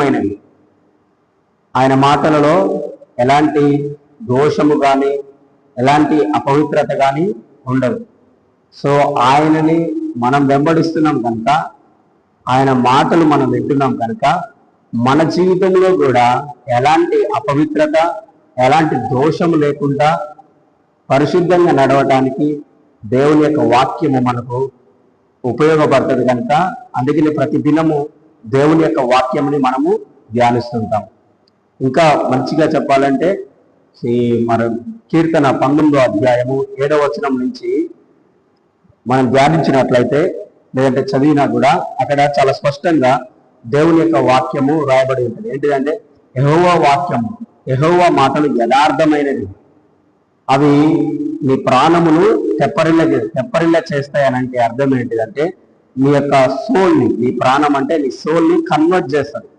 పవిత్రమైనవి. ఆయన మాటలలో ఎలాంటి దోషము కానీ ఎలాంటి అపవిత్రత కానీ ఉండదు. సో ఆయనని మనం వెంబడిస్తున్నాం కనుక, ఆయన మాటలు మనం వింటున్నాం కనుక మన జీవితంలో కూడా ఎలాంటి అపవిత్రత ఎలాంటి దోషము లేకుండా పరిశుద్ధంగా నడవటానికి దేవుని యొక్క వాక్యము మనకు ఉపయోగపడుతుంది కనుక అందుకని ప్రతి దినము దేవుని యొక్క వాక్యముని మనము ధ్యానిస్తుంటాం. ఇంకా మంచిగా చెప్పాలంటే మన కీర్తన 19వ అధ్యాయము 7వ వచనం నుంచి మనం ధ్యానించినట్లయితే లేదంటే చదివినా కూడా అక్కడ చాలా స్పష్టంగా దేవుని యొక్క వాక్యము రాయబడి ఉంటుంది. ఏంటిదంటే యెహోవా వాక్యము, యెహోవా మాటలు యథార్థమైనవి, అవి నీ ప్రాణమును తెప్పరిల్ల చేస్తాయనంటే అర్థం ఏంటిదంటే నీ యొక్క సోల్ని, నీ ప్రాణం అంటే నీ సోల్ని కన్వర్ట్ చేస్తుంది.